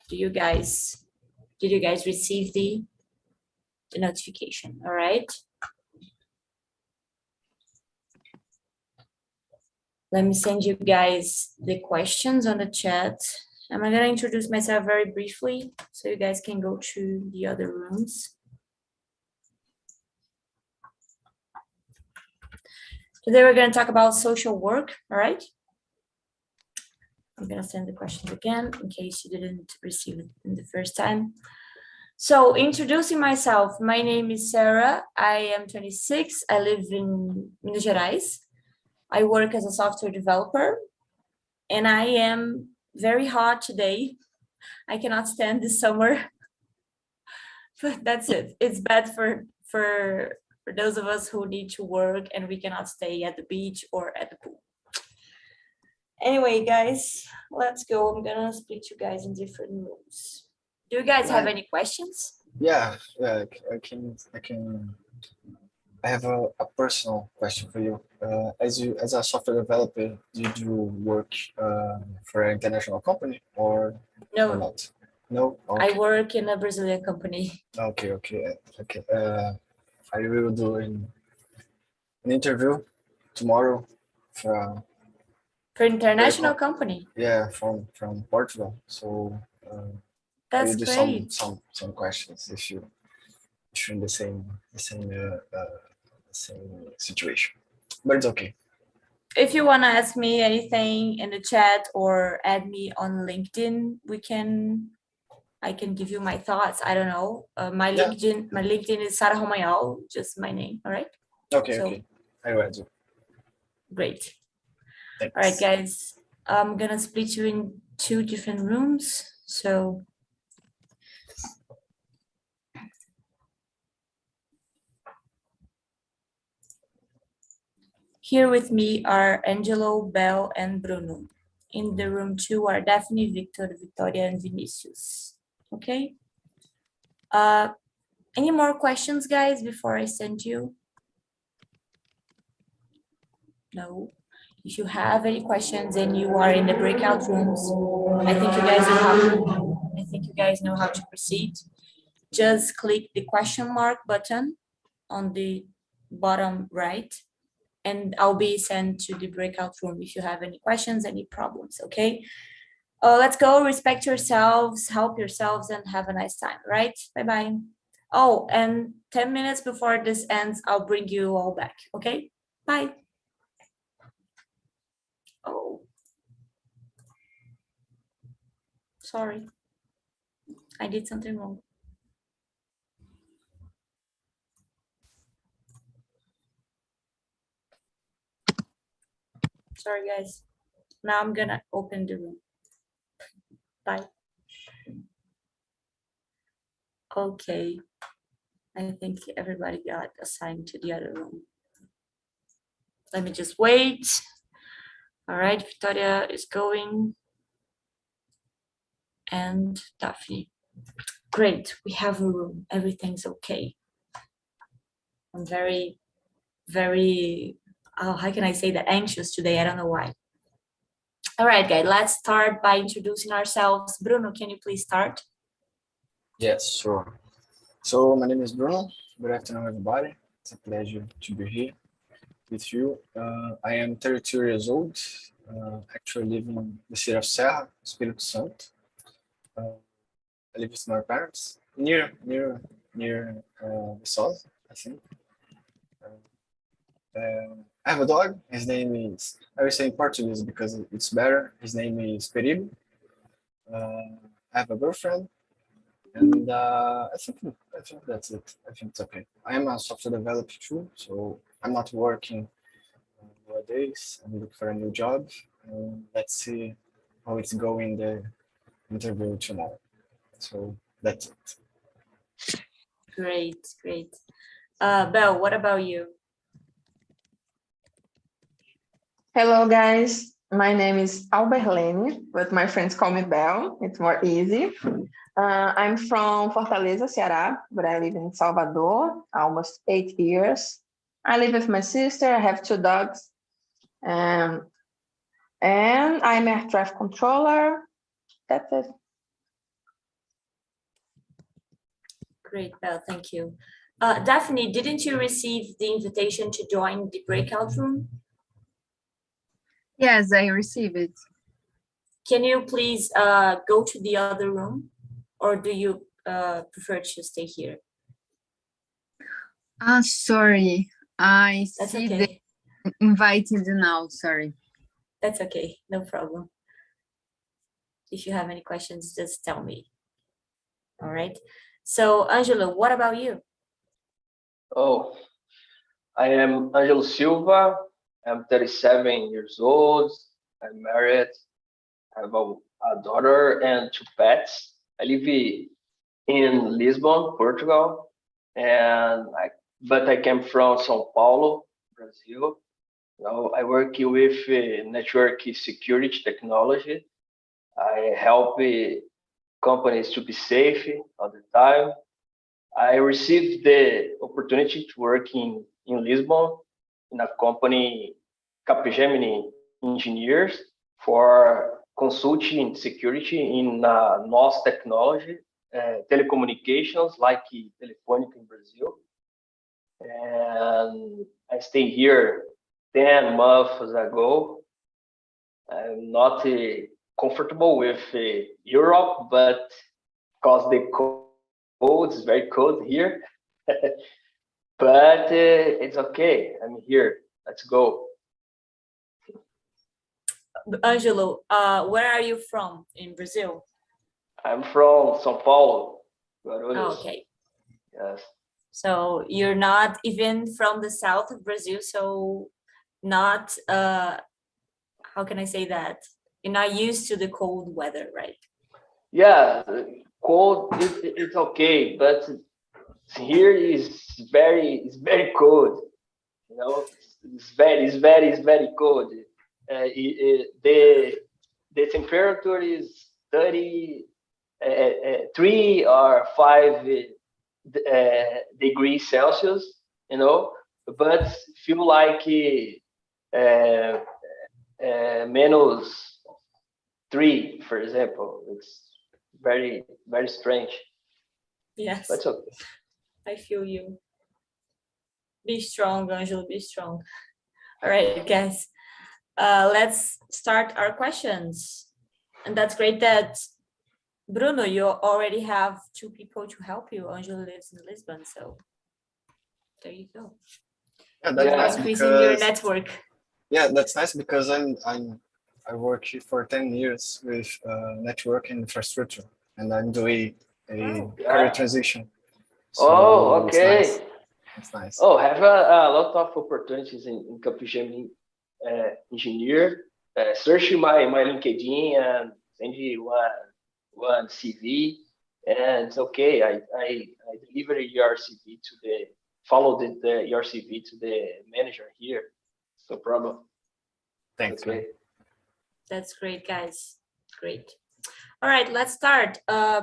Did you guys receive the notification? All right. Let me send you guys the questions on the chat. I'm gonna introduce myself very briefly so you guys can go to the other rooms. Today we're gonna talk about social work, all right? I'm gonna send the questions again in case you didn't receive it in the first time. So introducing myself, my name is Sarah. I am 26. I live in Minas Gerais. I work as a software developer and I am very hot today. I cannot stand this summer, but that's it. It's bad for those of us who need to work and we cannot stay at the beach or at the pool. Anyway, guys, let's go. I'm gonna split you guys in different rooms. Do you guys have any questions? Yeah, I have a personal question for you. As a software developer, did you work for an international company or not? No. Okay. I work in a Brazilian company. Okay. I will do an interview tomorrow for international company. Yeah, from Portugal. So that's I will do great. some questions if you're in the same situation, but it's okay. If you want to ask me anything in the chat or add me on LinkedIn, I can give you my thoughts. I don't know. My LinkedIn is Sara Romagnol, just my name. All right. Okay. I will do. Great. Thanks. All right, guys. I'm gonna split you in 2 different rooms. So here with me are Angelo, Bel, and Bruno. In the room 2 are Daphne, Victor, Victoria, and Vinicius. Okay. Any more questions, guys, before I send you? No. If you have any questions and you are in the breakout rooms, I think you guys know how to proceed. Just click the question mark button on the bottom right, and I'll be sent to the breakout room if you have any questions, any problems, okay? Let's go, respect yourselves, help yourselves, and have a nice time, right? Bye-bye. Oh, and 10 minutes before this ends, I'll bring you all back, okay? Bye. Oh. Sorry. I did something wrong. Sorry, guys. Now I'm gonna open the room. Bye. Okay. I think everybody got assigned to the other room. Let me just wait. All right, Victoria is going. And Daphne. Great, we have a room. Everything's okay. I'm very, how can I say that? Anxious today. I don't know why. All right, guys, let's start by introducing ourselves. Bruno, can you please start? Yes, sure. So my name is Bruno. Good afternoon, everybody. It's a pleasure to be here with you. I am 32 years old. Actually live in the city of Serra, Espírito Santo. I live with my parents near Viçosa, I think. I have a dog. His name is, I will say in Portuguese because it's better. His name is Perigo. I have a girlfriend, and I think that's it. I think it's okay. I am a software developer too, so I'm not working nowadays. I'm looking for a new job. Let's see how it's going the interview tomorrow. So that's it. Great. Belle, what about you? Hello, guys. My name is Alberlene, but my friends call me Belle. It's more easy. I'm from Fortaleza, Ceará, but I live in Salvador, almost 8 years. I live with my sister. I have 2 dogs. And I'm a traffic controller. That's it. Great, Belle, thank you. Daphne, didn't you receive the invitation to join the breakout room? Yes, I received it. Can you please go to the other room, or do you prefer to stay here? Sorry, I That's see okay. the invited now, sorry. That's okay, no problem. If you have any questions, just tell me. All right. So, Angelo, what about you? Oh, I am Angelo Silva. I'm 37 years old. I'm married. I have a daughter and two pets. I live in Lisbon, Portugal, but I came from São Paulo, Brazil. Now I work with network security technology. I help companies to be safe all the time. I received the opportunity to work in Lisbon in a company, Capgemini Engineers, for consulting security in NOS technology, telecommunications like Telefônica in Brazil. And I stayed here 10 months ago. I'm not comfortable with Europe, but because the cold is very cold here. But it's okay. I'm here. Let's go. Angelo, where are you from in Brazil? I'm from São Paulo. Oh, okay. Yes. So you're not even from the south of Brazil, so not, how can I say that? You're not used to the cold weather, right? Yeah, cold, it's okay, but here is very cold. You know, it's very cold. The temperature is 3 or 5 degrees Celsius, you know, but feel like -3, for example. It's very strange. Yes, But it's okay. I feel you. Be strong, Angelo, be strong. All right, guys, let's start our questions. And that's great that, Bruno, you already have 2 people to help you. Angelo lives in Lisbon, so there you go. Yeah, that's Yeah. nice Increasing your because network. yeah, that's nice because I worked for 10 years with network and infrastructure, and I'm doing a Wow. career transition. Oh, it's okay. nice. It's nice. Oh, have a lot of opportunities in Capgemini engineer. Search my LinkedIn and send you one CV, and it's okay. I deliver your CV to your CV to the manager here. No problem. Thanks, Okay. man. That's great, guys. Great. All right, let's start.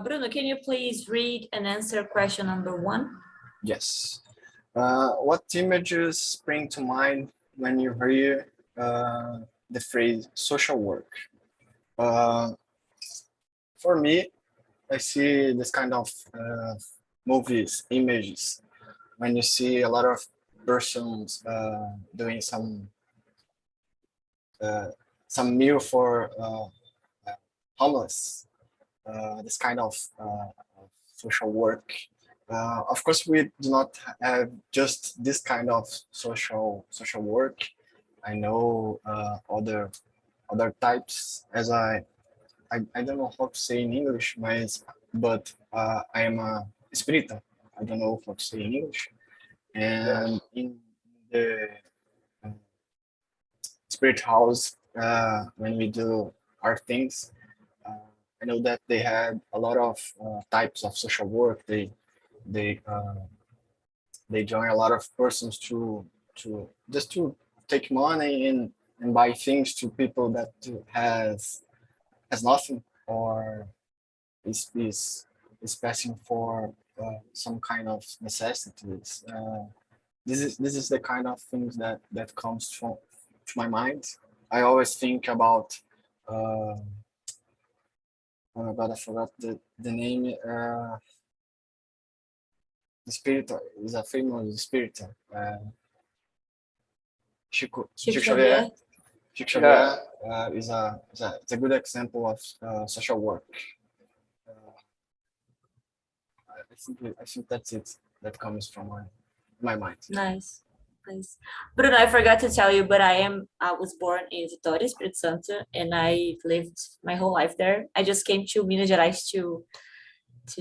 Bruno, can you please read and answer question number 1? Yes. What images spring to mind when you hear the phrase social work? For me, I see this kind of movies, images, when you see a lot of persons doing some meal for homeless, this kind of social work. Of course, we do not have just this kind of social work. I know other types, as I don't know how to say in English, but I am a espírita. I don't know how to say in English. And in the spirit house, when we do our things, I know that they had a lot of types of social work. They join a lot of persons to just to take money and buy things to people that has nothing or is passing for some kind of necessities. This is the kind of things that comes to my mind. I always think about oh my god, I forgot the name. the spirit is a famous spirit. Chico Xavier. Chico Xavier is a good example of social work. I think that's it. That comes from my mind. Nice. Bruno, I forgot to tell you, but I was born in Vitória, Espírito Santo, and I lived my whole life there. I just came to Minas Gerais to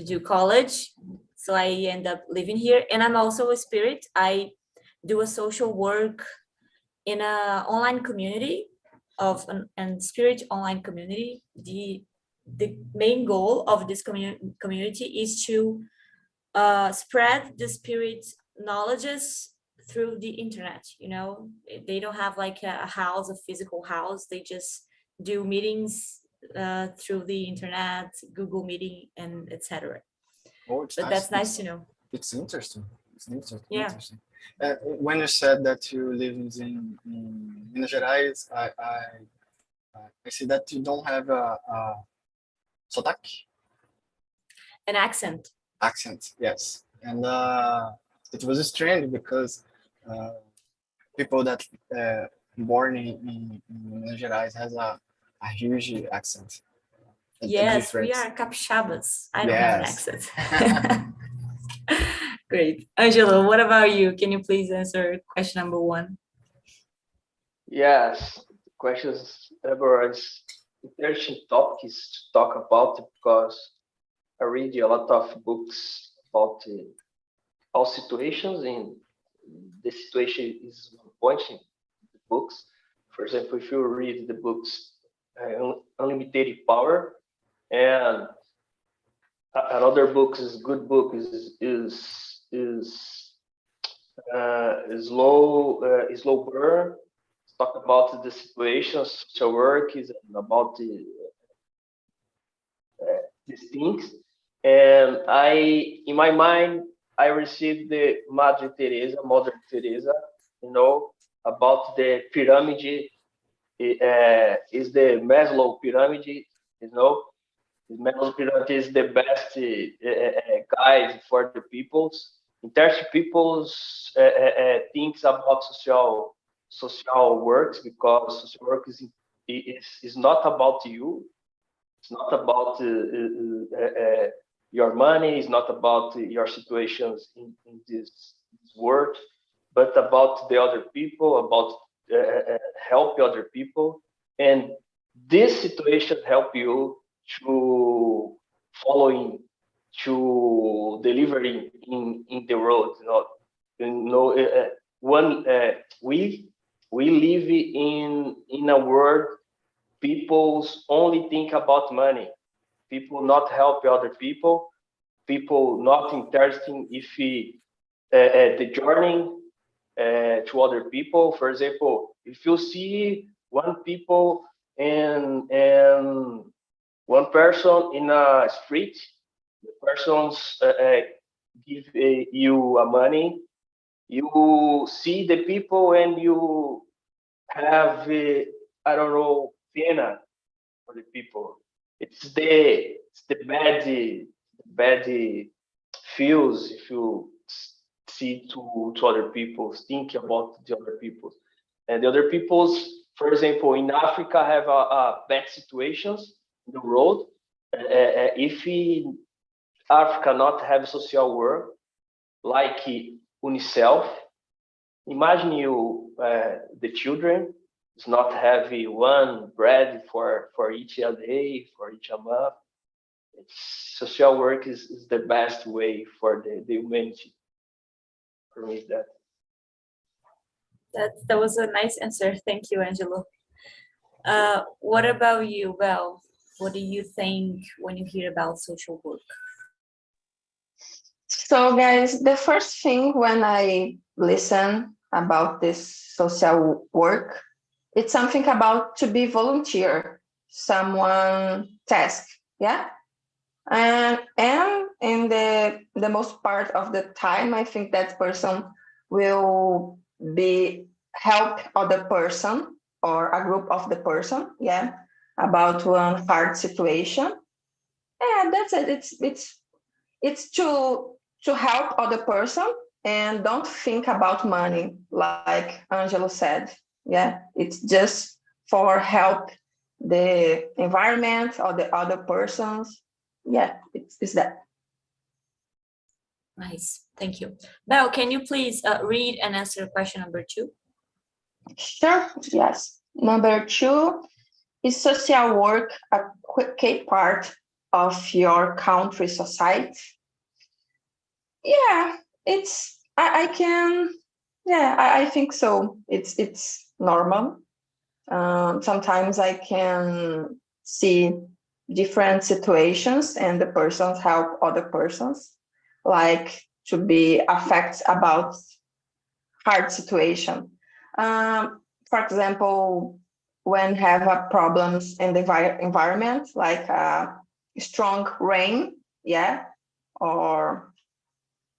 do college, so I end up living here. And I'm also a spirit. I do a social work in a online community and spirit online community. The main goal of this community is to spread the spirit knowledges through the internet. They don't have like a house, a physical house. They just do meetings through the internet, Google Meeting, and etc. Oh, it's But nice. that's nice to know. It's interesting. Yeah. Interesting. When you said that you live in Minas Gerais, I see that you don't have a sotaque. An accent. Accent, yes. And it was strange because people that born in Minas Gerais has a huge accent. Yes, we are capixabas. I don't have an accent. Great. Angelo, what about you? Can you please answer question number 1? Yes, questions about interesting topics to talk about because I read a lot of books about all situations, and the situation is one point in the books. For example, if you read the books Unlimited Power, and another book is good book is slow burn. Talk about the situations, social work is about these things. And in my mind, I received the Mother Teresa, about the pyramid. Is the Maslow pyramid, The Maslow pyramid is the best guide for the peoples. Interested peoples thinks about social works, because social work is not about you. It's not about your money. It's not about your situations in this world, but about the other people, about help the other people. And this situation help you to following, to delivering in the world. We live in a world people only think about money. People not help other people. People not interested if the journey to other people. For example, if you see one people and one person in a street, the person's give you a money. You see the people and you have I don't know, pena for the people. It's the bad feels if you see to other people, think about the other people. And the other people's, for example, in Africa have a bad situations in the world. If in Africa not have social work like UNICEF, imagine you the children is not having one bread for each a day, for each a month. Social work is the best way for the humanity. For me, That was a nice answer. Thank you, Angelo. What about you, Val? What do you think when you hear about social work? So, guys, the first thing when I listen about this social work, it's something about to be volunteer, someone task, yeah. And in the most part of the time, I think that person will be help other person or a group of the person, yeah, about one hard situation. Yeah, that's it. It's to to help other person and don't think about money, like Angelo said. Yeah, it's just for help the environment or the other persons. Yeah, it's that. Nice, thank you. Belle, can you please read and answer question number 2? Sure, yes. Number 2, is social work a key part of your country society? Yeah, I can, yeah, I think so. It's normal. Sometimes I can see different situations and the persons help other persons, like to be affected about hard situation. For example, when have a problems in the environment, like strong rain, yeah, or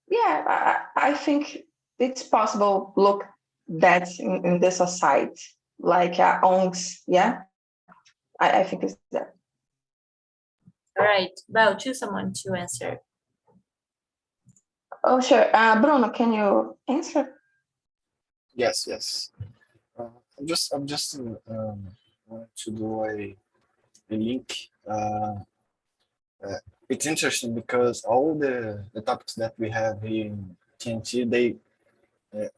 yeah, I think it's possible look that in the society, like ONGs, yeah, I think it's that. All right, Belle, choose someone to answer. Oh, sure. Bruno, can you answer? Yes, yes. I'm just want to do a link. It's interesting because all the topics that we have here in TNT,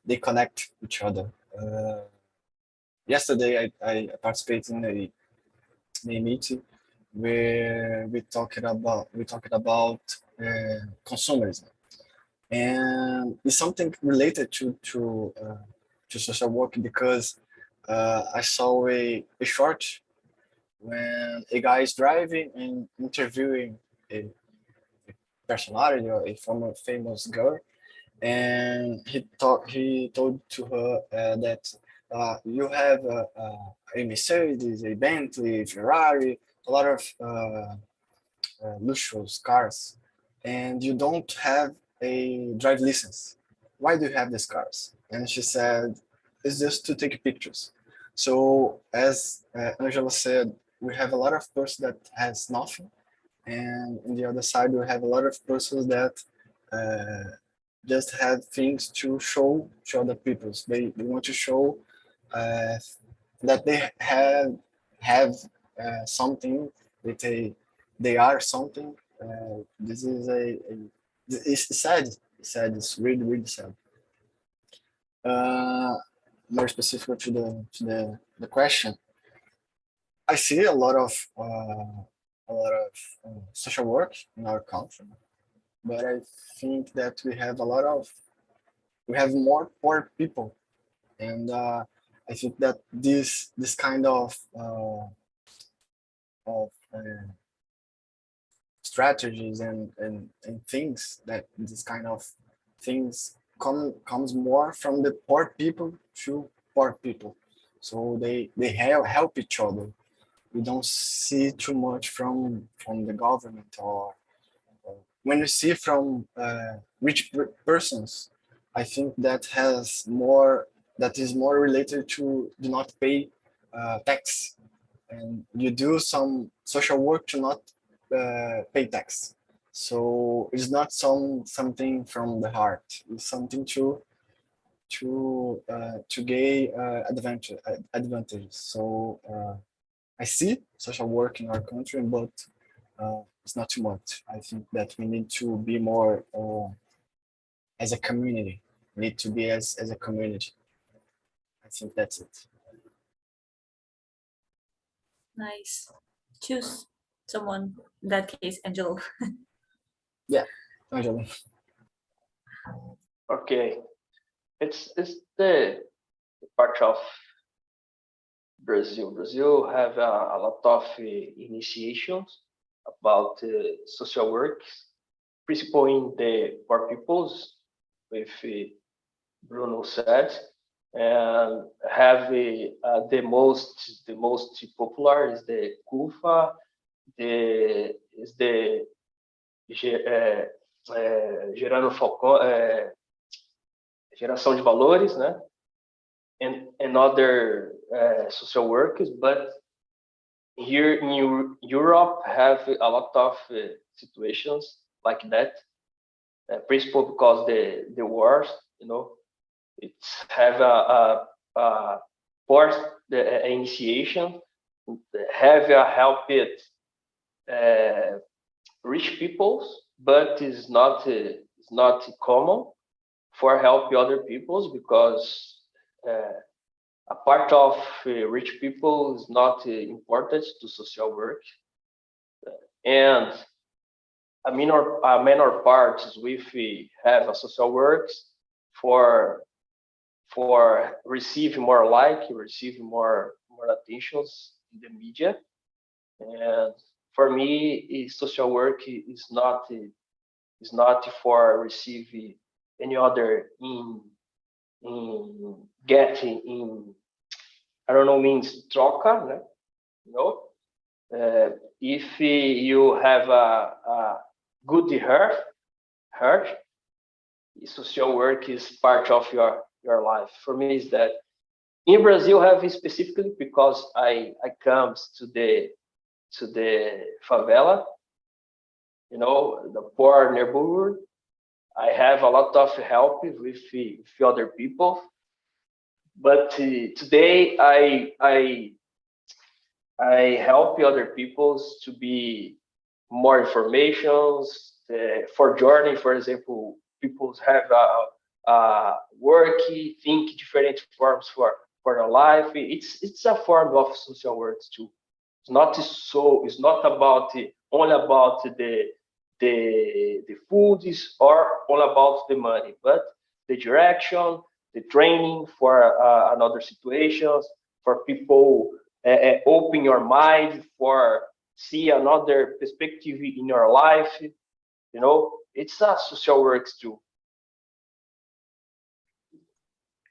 they connect each other. Yesterday, I participated in a meeting where we talked about consumerism, and it's something related to social work because I saw a short when a guy is driving and interviewing a personality or a former famous girl, and he told to her that you have a Mercedes, a Bentley, Ferrari, a lot of luxurious cars, and you don't have a drive license. Why do you have these cars? And she said, it's just to take pictures. So as Angela said, we have a lot of persons that has nothing, and on the other side we have a lot of persons that just have things to show to other people. They want to show that they have something, that they are something. This is it's sad. It's sad. It's really really sad. More specific to the question, I see a lot of social work in our country, but I think that we have more poor people, and I think that this kind of strategies and things, that this kind of things comes more from the poor people to poor people, so they help each other. We don't see too much from the government, or when you see from rich persons. I think that is more related to do not pay tax, and you do some social work to not pay tax. So it's not something from the heart. It's something to gain advantages. So I see social work in our country, but it's not too much. I think that we need to be more as a community. We need to be as a community. I think that's it. Nice. Choose someone, in that case, Angelo. Yeah, Angela. Okay, it's the part of Brazil. Brazil have a lot of initiations about social work, principally in the poor peoples, with Bruno said, and have the most popular is the CUFA, the gerando geração de valores, né? And other social workers, but here in Europe have a lot of situations like that. principle because the wars, it's have a force the initiation, have help it rich peoples, but it's not common for help other peoples because a part of rich people is not important to social work, and a minor part is if we have a social works for receive more receive more attentions in the media. And for me, social work is not for receiving any other in getting in, I don't know, means troca, né? If you have a good heart, social work is part of your life. For me, is that in Brazil have specifically because I comes to the favela, the poor neighborhood. I have a lot of help with other people, but today I help other peoples to be more informations for journey. For example, people have work, think different forms for their life. It's a form of social work too. It's not about only about the food or all about the money, but the direction, the training for another situations, for people open your mind, for see another perspective in your life. It's a social works too.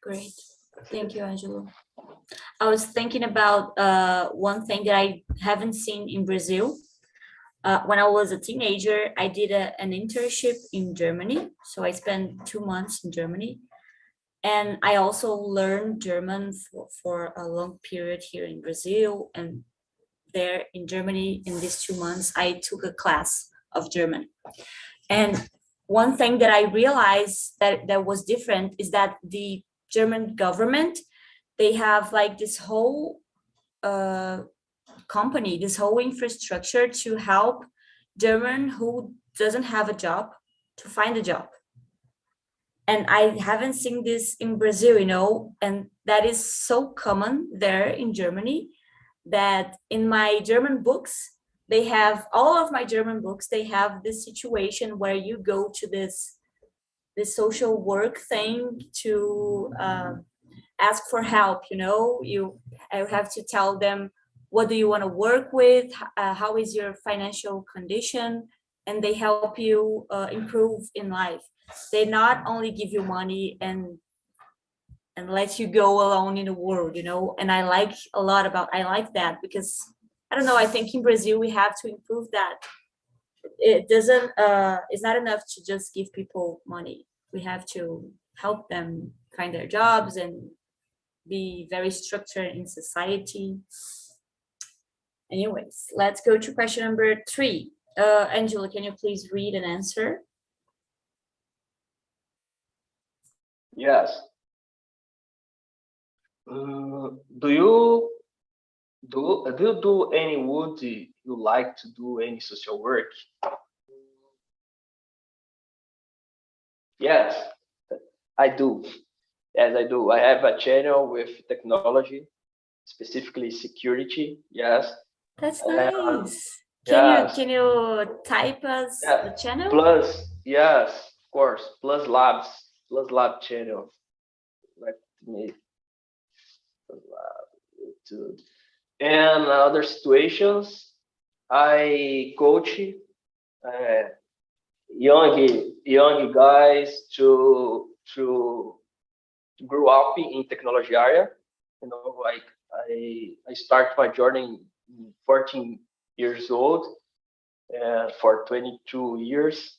Great. Thank you, Angelo. I was thinking about one thing that I haven't seen in Brazil. When I was a teenager, I did an internship in Germany. So I spent 2 months in Germany. And I also learned German for a long period here in Brazil. And there in Germany, in these 2 months, I took a class of German. And one thing that I realized that was different is that the German government, they have like this whole company, this whole infrastructure to help German who doesn't have a job to find a job. And I haven't seen this in Brazil, and that is so common there in Germany that in my German books, they have all of my German books, they have this situation where you go to this social work thing to ask for help. I have to tell them, what do you want to work with? How is your financial condition? And they help you improve in life. They not only give you money and let you go alone in the world, and I like that because I don't know, I think in Brazil we have to improve that. It doesn't it's not enough to just give people money. We have to help them find their jobs and be very structured in society. Anyways, let's go to question number 3. Angela, can you please read and answer? Yes. Do you do any would you like to do any social work? Yes, I do. Yes, I do. I have a channel with technology, specifically security. Yes. That's nice. Yes. Can you type us Yeah. the channel? Plus, yes, of course. Plus lab channel. Let me. YouTube. And other situations, I coach young guys to grow up in technology area. Like I start my journey 14 years old, and for 22 years,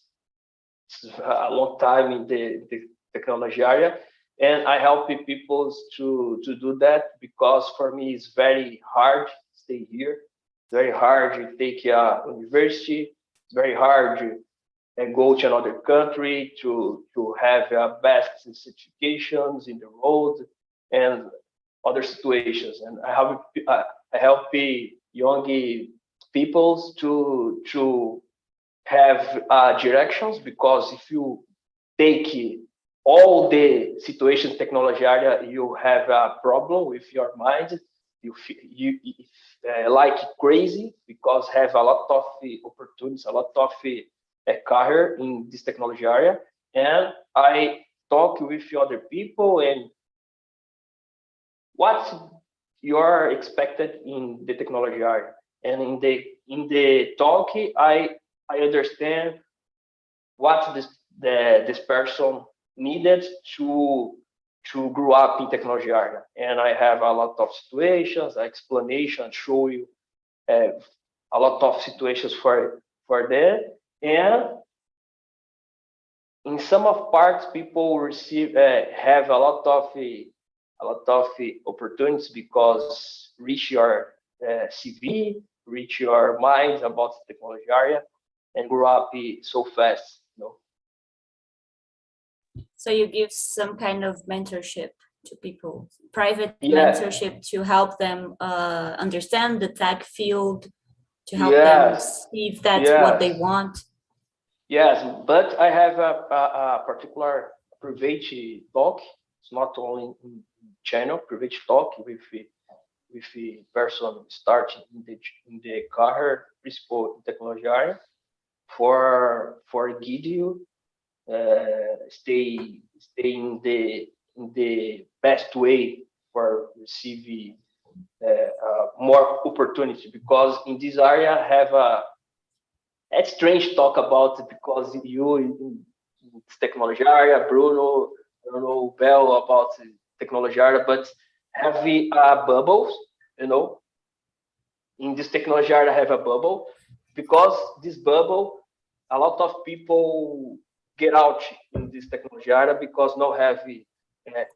it's a long time in the technology area. And I help people to do that because for me it's very hard to stay here. It's very hard to take a university. It's very hard go to another country to have best certifications in the road and other situations. And I help young people to have directions, because if you take all the situations technology area, you have a problem with your mind. You like crazy, because have a lot of opportunities, a lot of career in this technology area. And I talk with other people and what you're expected in the technology area. And in the talk, I understand what this person needed to grow up in technology area. And I have a lot of situations, explanation, show you a lot of situations for them. And in some of parts, people receive have a lot of opportunities, because reach your CV, reach your mind about the technology area, and grow up so fast. So you give some kind of mentorship to people, private Yeah. mentorship to help them understand the tech field, to help Yes. them see if that's what they Yes. want. Yes, but I have a particular private talk. It's not only in channel, private talk with a person starting in the career principal technology area for guide you stay in the best way for receiving more opportunity, because in this area have it's strange talk about it, because you in technology area, Bruno Bell about technology area, but have bubbles, in this technology area have a bubble, because this bubble, a lot of people get out in this technology area because no have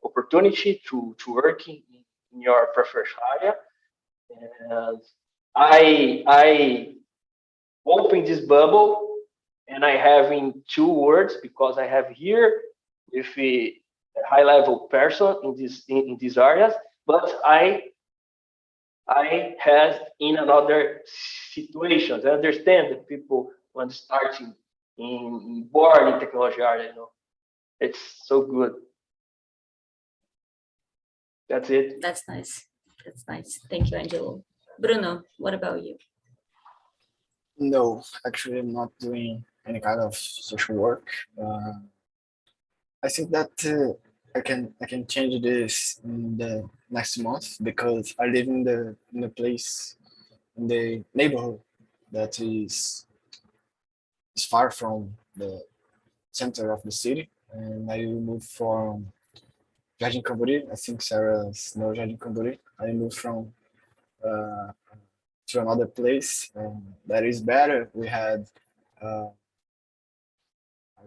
opportunity to work in your preferred area. And I open this bubble, and I have in 2 words, because I have here with a high level person in these areas, but I have in another situations. I understand that people when starting in born in technology area, it's so good. That's it. That's nice. That's nice. Thank you, Angelo. Bruno, what about you? No, actually, I'm not doing any kind of social work. I think that I can change this in the next month, because I live in the place, in the neighborhood that is far from the center of the city, and I moved from Jardim Camburi. I think Sarah's know Jardim Camburi. I moved from uh, to another place that is better. We had a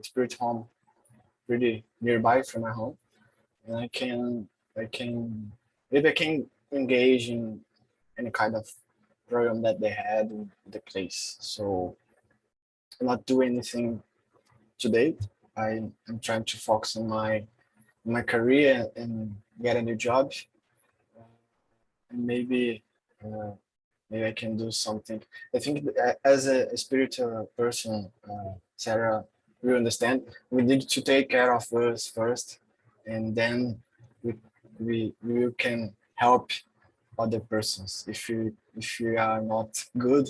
spirit home pretty nearby from my home, and maybe I can engage in any kind of program that they had in the place. So I'm not doing anything to date. I'm trying to focus on my career and get a new job, and maybe I can do something. I think as a spiritual person, Sarah, we understand we need to take care of us first, and then we can help other persons. If you are not good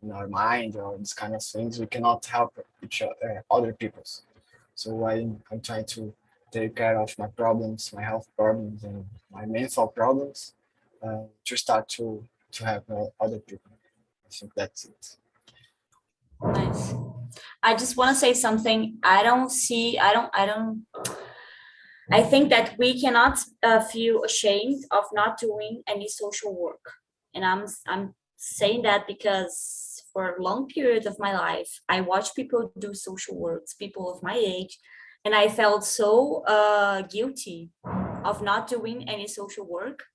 in our mind or this kind of things, we cannot help each other people's. So I'm trying to take care of my problems, my health problems, and my mental problems, to start to have other people. I think that's it. Nice. I just want to say something. I think that we cannot feel ashamed of not doing any social work. And I'm saying that because for a long period of my life, I watched people do social works, people of my age, and I felt so guilty of not doing any social work.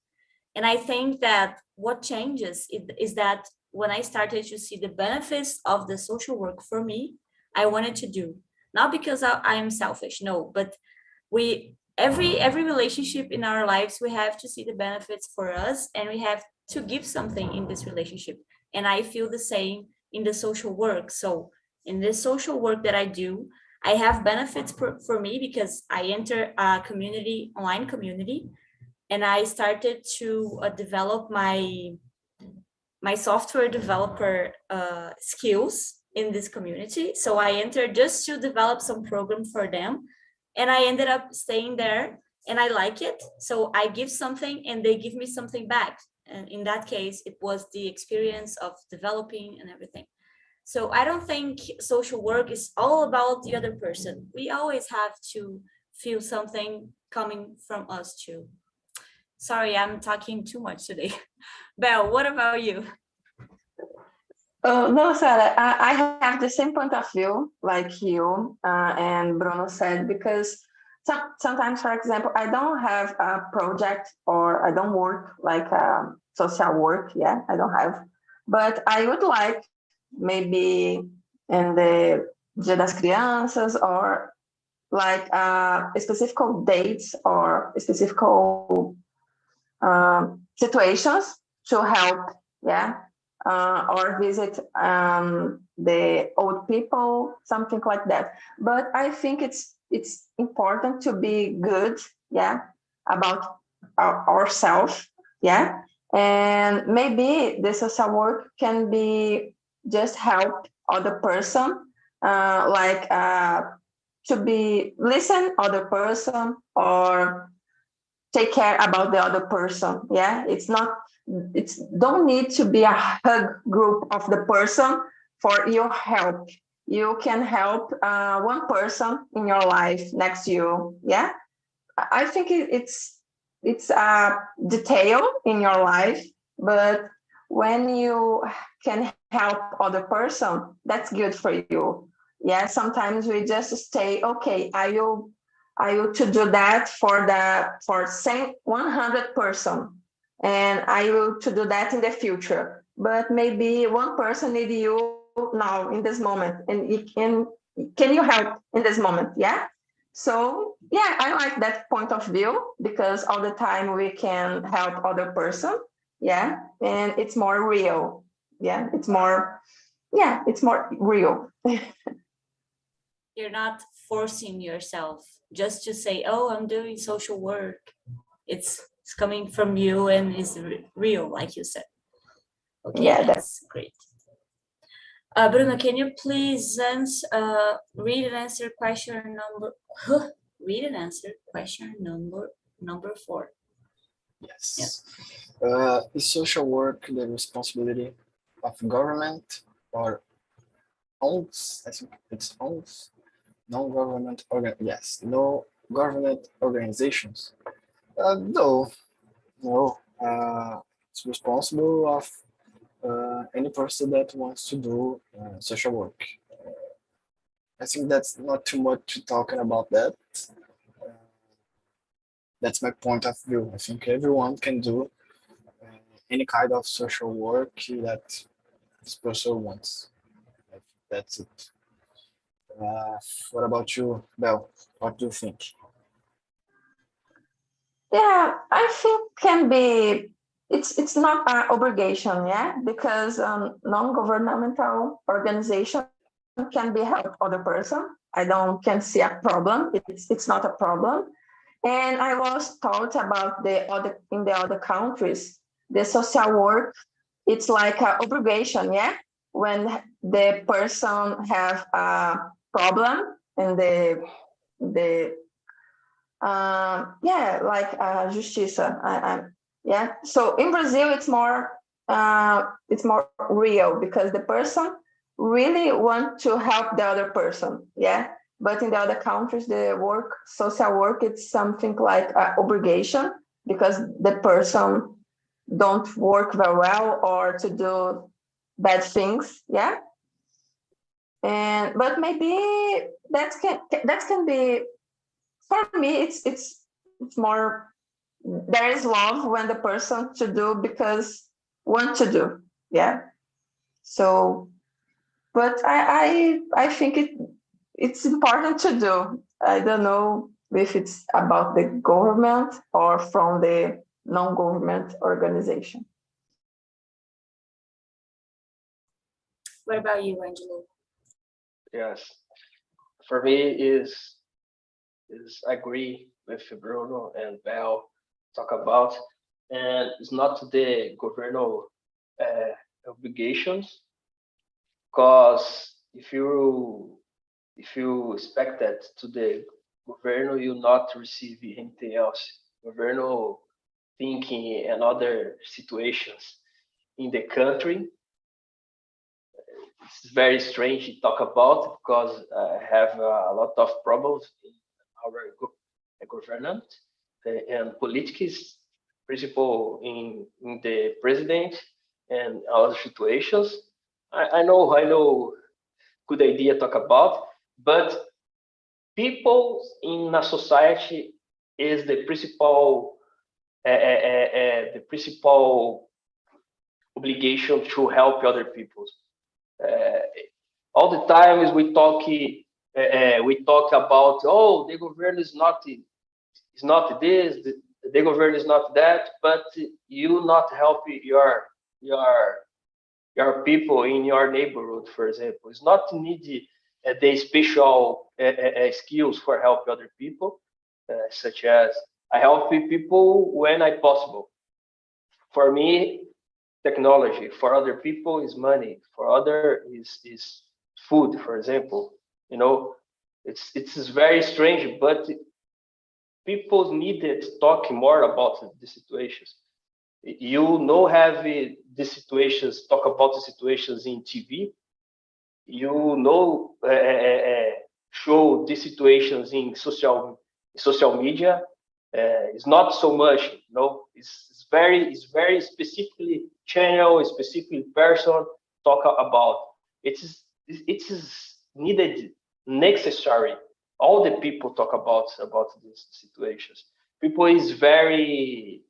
And I think that what changes is that when I started to see the benefits of the social work for me, I wanted to do. Not because I am selfish, no, but every relationship in our lives, we have to see the benefits for us, and we have to give something in this relationship. And I feel the same in the social work. So in this social work that I do, I have benefits for me because I enter a community, online community, and I started to develop my software developer skills in this community. So I entered just to develop some program for them, and I ended up staying there, and I like it. So I give something and they give me something back. And in that case, it was the experience of developing and everything. So I don't think social work is all about the other person. We always have to feel something coming from us too. Sorry, I'm talking too much today. Belle, what about you? No, Sarah, I have the same point of view like you and Bruno said, because sometimes, for example, I don't have a project or I don't work like social work. Yeah, I don't have. But I would like maybe in the Dia das Crianças or like specific dates or specific situations to help, yeah, or visit the old people, something like that. But I think it's important to be good, yeah, about ourselves, yeah, and maybe the social work can be just help other person, like to be listen other person or take care about the other person. Yeah, it's don't need to be a hug group of the person for your help. You can help one person in your life next to you. Yeah, I think it's a detail in your life, but when you can help other person, that's good for you. Yeah, sometimes we just stay okay. I will to do that for say 100%, and I will to do that in the future. But maybe one person need you now in this moment, and it can you help in this moment? Yeah. So yeah, I like that point of view because all the time we can help other person. Yeah, and it's more real. Yeah, it's more real. You're not forcing yourself just to say, oh, I'm doing social work. It's coming from you and is real, like you said. Okay, Yeah, that's great. Bruno, can you please read and answer question number read and answer question number 4? Yes. Is social work the responsibility of government or ONGs? I think it's ONGs. Non-government no government organizations. No. It's responsible of any person that wants to do social work. I think that's not too much to talking about that. That's my point of view. I think everyone can do any kind of social work that this person wants. I think that's it. What about you, Belle? What do you think? Yeah, I think can be. It's not an obligation, yeah, because non-governmental organization can be help other person. I don't can see a problem. It's not a problem. And I was taught about the other in the other countries, the social work. It's like an obligation, yeah. When the person have a problem in the yeah, like justiça. Yeah. So in Brazil, it's more real because the person really want to help the other person. Yeah. But in the other countries, the social work, it's something like an obligation because the person don't work very well or to do bad things. Yeah. And but maybe that can be for me. It's more there is love when the person to do because want to do. Yeah. So but I think it's important to do. I don't know if it's about the government or from the non-government organization. What about you, Angelo? Yes, for me is agree with Bruno and Bell talk about, and it's not the governmental obligations, because if you expect that to the government, you not receive anything else. Government thinking and other situations in the country, it's very strange to talk about, because I have a lot of problems in our government and politics, principle in the president and other situations. I know, good idea talk about, but people in a society is the principal obligation to help other people. Uh, all the time is we talk about, oh, the government is not this, the government is not that, but you not help your people in your neighborhood, for example. It's not needed the special skills for help other people, such as I help people when I possible. For me, technology. For other people, is money. For other is food, for example. You know, it's very strange, but people needed to talk more about the situations. You know, have the situations, talk about the situations in TV. You know, show the situations in social media. It's not so much, you know. It's very specifically channel, specifically person talk about. It is needed, necessary. All the people talk about these situations. People is very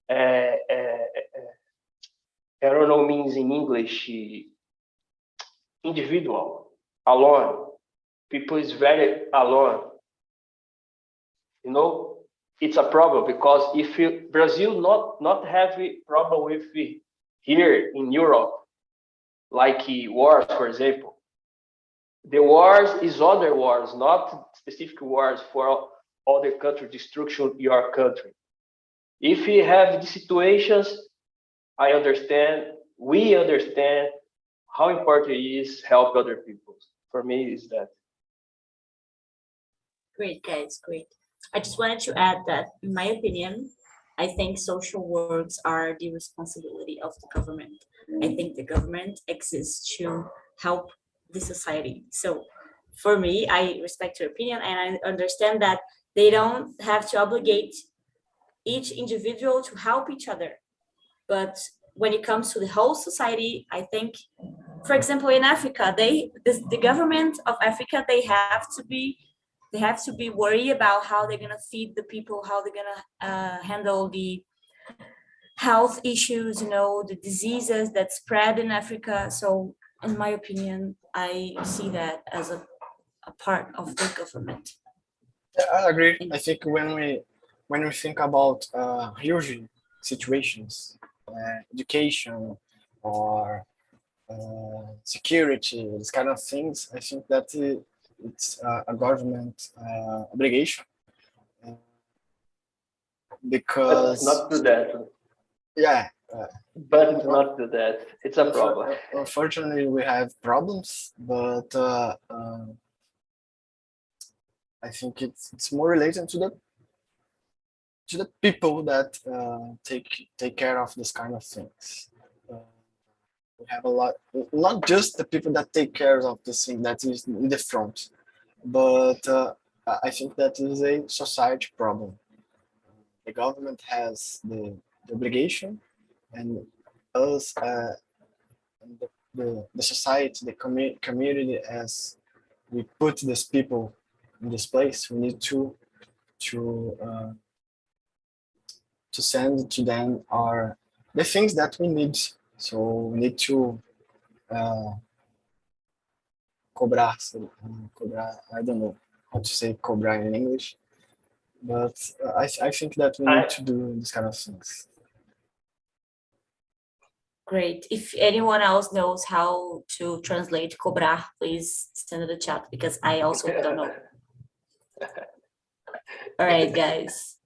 I don't know means in English, individual, alone. People is very alone. You know, it's a problem, because if Brazil not have a problem with here in Europe, like wars, for example. The wars is other wars, not specific wars for other country, destruction your country. If you have the situations, I understand, we understand how important it is help other people. For me, is that. Great, guys, great. I just wanted to add that, in my opinion, I think social works are the responsibility of the government. I think the government exists to help the society. So for me, I respect your opinion and I understand that they don't have to obligate each individual to help each other. But when it comes to the whole society, I think, for example, in Africa, the government of Africa, they have to be worried about how they're gonna feed the people, how they're gonna handle the health issues, you know, the diseases that spread in Africa. So, in my opinion, I see that as a part of the government. Yeah, I agree. I think when we think about huge situations, education or security, these kind of things, I think that it's a government obligation, uh, But because not do that. yeah, But not do that. It's a problem. unfortunately we have problems, but I think it's more related to the people that take care of this kind of things. We have a lot, not just the people that take care of this thing that is in the front, but I think that is a society problem. The government has the obligation, and us, and the society, the community, as we put these people in this place, we need to uh, to send to them the things that we need. So we need to uh, cobrar, cobrar. I don't know how to say cobrar in English, but I think that we need to do this kind of things. Great. If anyone else knows how to translate cobrar, please send in the chat because I also don't know. All right, guys.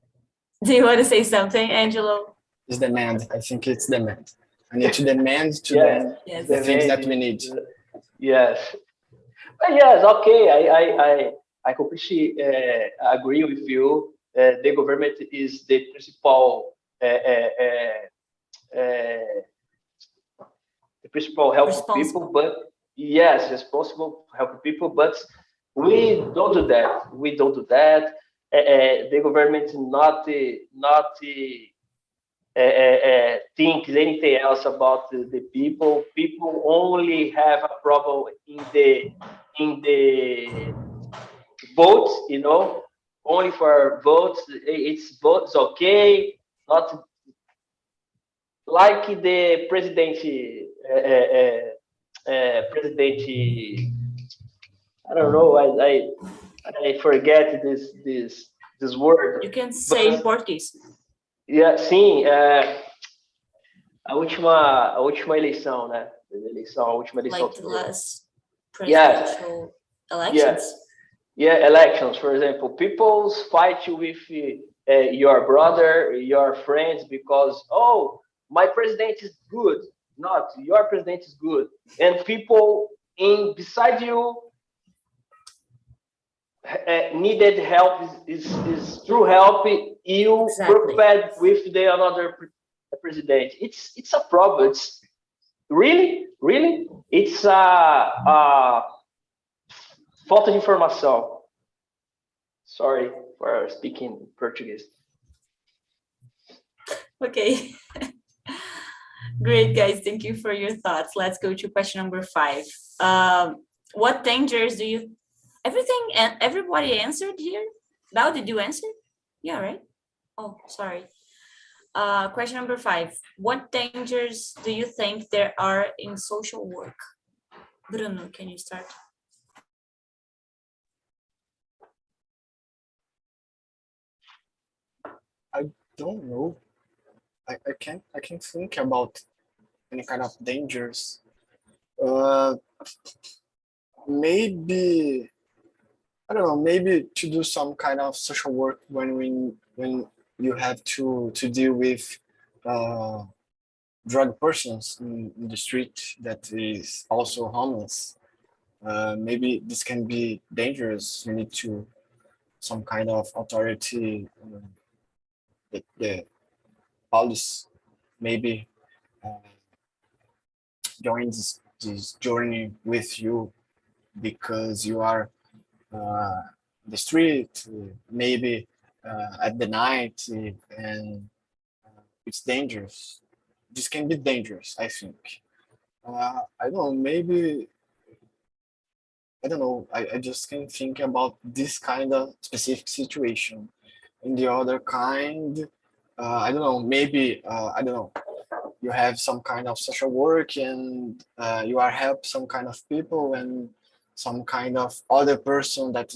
Do you want to say something, Angelo? It's demand. I think it's demand. I need to demand to Yes, them Yes. the things that we need. Yes. Yes, okay. I completely agree with you. The government is the principal help people, but yes, responsible to help people, but we don't do that. We don't do that. The government not think anything else about the people. People only have a problem in the votes, you know, only for votes. It's votes, okay, not like the president. I don't know. I forget this word. You can say in Portuguese. Yeah, sim. A última eleição, né? A última eleição. Like the last presidential elections. Yeah, elections, for example. People fight with your brother, your friends, because, oh, my president is good. Not your president is good. And people beside you needed help, is through help you prepared with the another president. It's a problem. It's really it's a falta de informação. Sorry for speaking Portuguese. Okay. Great, guys. Thank you for your thoughts. Let's go to question number 5. What dangers do you... Everybody answered here? Now, did you answer? Yeah, right? Oh, sorry. Question number 5. What dangers do you think there are in social work? Bruno, can you start? I don't know. I can't think about any kind of dangers. Maybe I don't know. Maybe to do some kind of social work when you have to deal with drug persons in the street that is also homeless. Maybe this can be dangerous. You need to some kind of authority. The police maybe join this journey with you because you are the street, maybe at the night, and it's dangerous. This can be dangerous, I think. I don't know, maybe, I don't know, I just can think about this kind of specific situation. In the other kind, I don't know, maybe, I don't know, you have some kind of social work and you are help some kind of people and some kind of other person that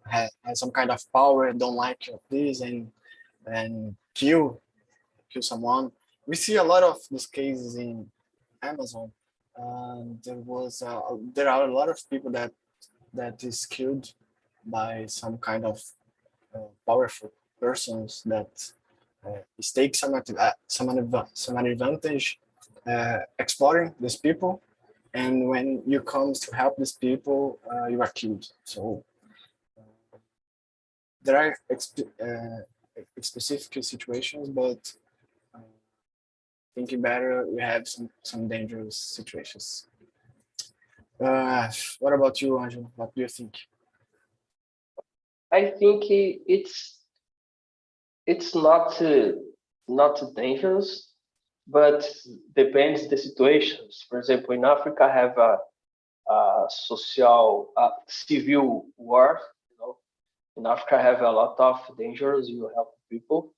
has some kind of power, don't like this and kill someone. We see a lot of these cases in Amazon. There are a lot of people that is killed by some kind of powerful persons that take some advantage exploring these people, and when you come to help these people, you are killed. So there are specific situations, but thinking better, we have some dangerous situations. What about you, Angelo? What do you think? I think it's not dangerous, but depends the situations. For example, in Africa, I have a civil war. You know, in Africa, I have a lot of dangers. You help people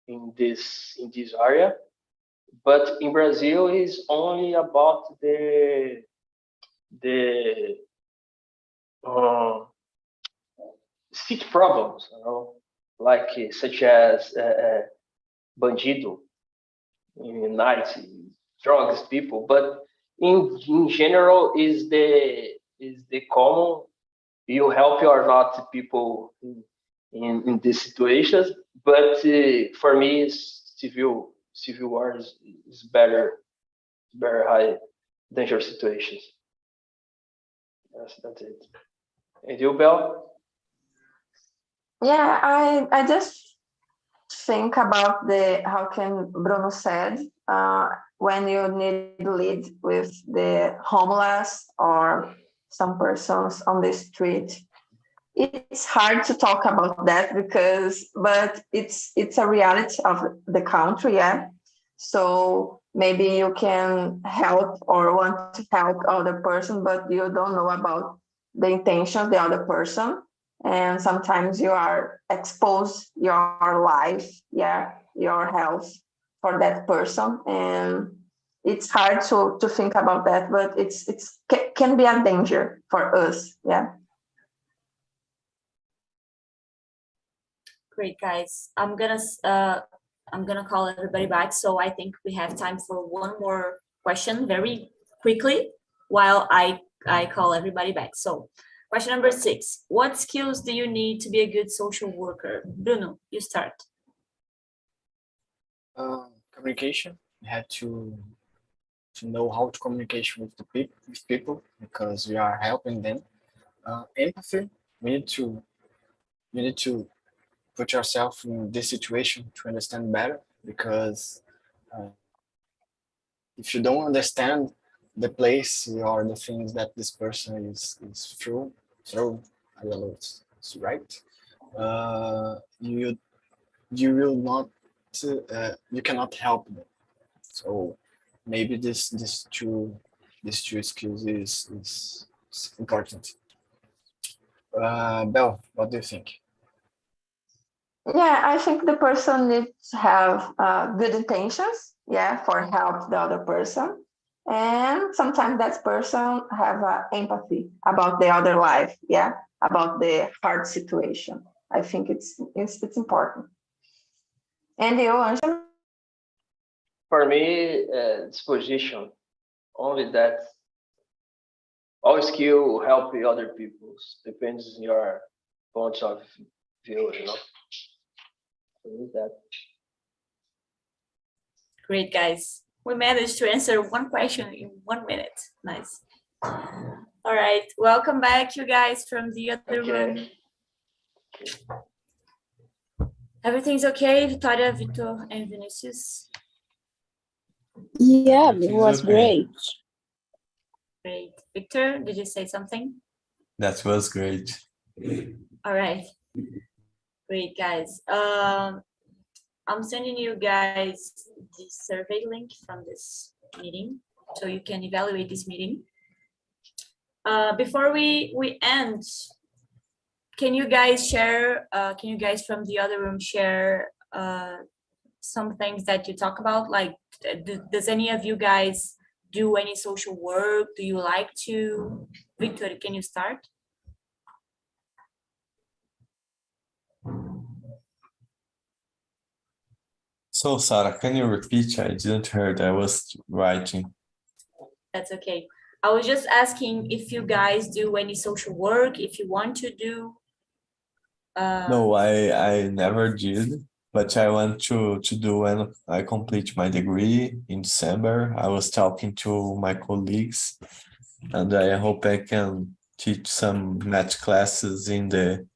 in this area, but in Brazil, is only about the street problems, like such as bandido in night, drugs, people. But in general, is the common. You help or not people in these situations, but for me, civil war is better high danger situations. That's it. And you, Belle? Yeah, I just think about how can Bruno said, when you need to lead with the homeless or some persons on the street. It's hard to talk about that but it's a reality of the country, yeah. So maybe you can help or want to help other person, but you don't know about the intention of the other person. And sometimes you are exposed your life, yeah, your health for that person. And it's hard to think about that, but it's can be a danger for us, yeah. Great, guys. I'm gonna call everybody back. So I think we have time for one more question very quickly while I call everybody back. So question number 6, what skills do you need to be a good social worker? Bruno, you start. Communication. You have to know how to communicate with people because we are helping them. Empathy. You need to put yourself in this situation to understand better, because if you don't understand the place or the things that this person is through, I don't know, it's right. You will not, you cannot help them. So maybe these two skills is important. Belle, what do you think? Yeah, I think the person needs to have good intentions, yeah, for help the other person. And sometimes that person have empathy about the other life, yeah, about the hard situation. I think it's important. And you, Angela? For me, disposition. Only that. All skill help the other people. Depends on your point of view, That. Great, guys. We managed to answer one question in 1 minute. Nice. All right, welcome back, you guys, from the other room. Everything's okay, Victoria, Victor, and Vinicius? Yeah, it was great. Great. Victor, did you say something? That was great. All right. Great, guys. I'm sending you guys the survey link from this meeting so you can evaluate this meeting. Before we end, can you guys share, can you guys from the other room share some things that you talk about? Like, does any of you guys do any social work? Do you like to? Victor, can you start? So, Sarah, can you repeat? I didn't hear. I was writing. That's okay. I was just asking if you guys do any social work, if you want to do. No, I never did, but I want to do when I complete my degree in December. I was talking to my colleagues, and I hope I can teach some math classes in the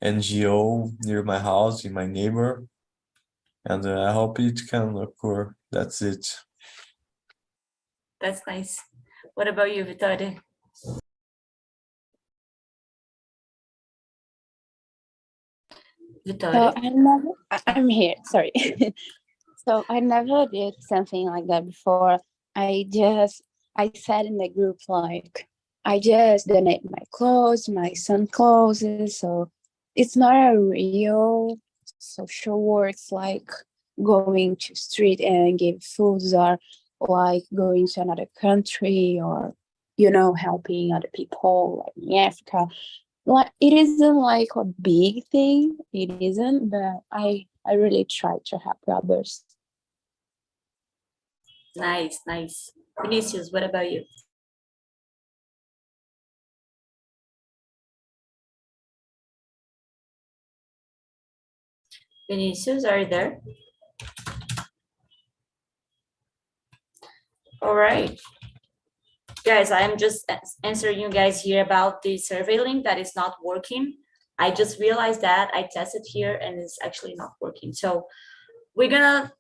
NGO near my house, in my neighbor. And I hope it can occur. That's it. That's nice. What about you, Victoria? Victoria? So I'm here, sorry. So I never did something like that before. I said in the group, like, I just donate my clothes, my son clothes. So it's not a real social work, like going to street and give foods, or like going to another country, or helping other people like in Africa. like it isn't like a big thing. It isn't, but I really try to help others. Nice, nice. Vinicius, what about you? Vinicius, are you there? All right. Guys, I'm just answering you guys here about the survey link that is not working. I just realized that I tested here and it's actually not working. So we're gonna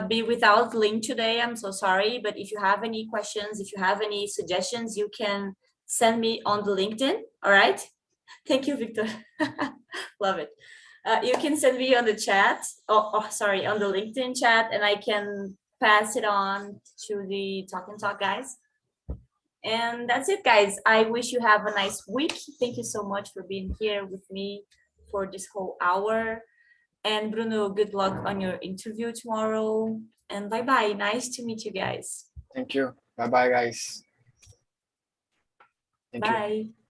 be without link today. I'm so sorry, but if you have any questions, if you have any suggestions, you can send me on the LinkedIn. All right. Thank you, Victor. Love it. You can send me on the chat. Sorry, on the LinkedIn chat, and I can pass it on to the TALKNTALK guys. And that's it, guys. I wish you have a nice week. Thank you so much for being here with me for this whole hour. And Bruno, good luck on your interview tomorrow. And bye-bye. Nice to meet you guys. Thank you. Bye-bye, guys. Thank you. Bye.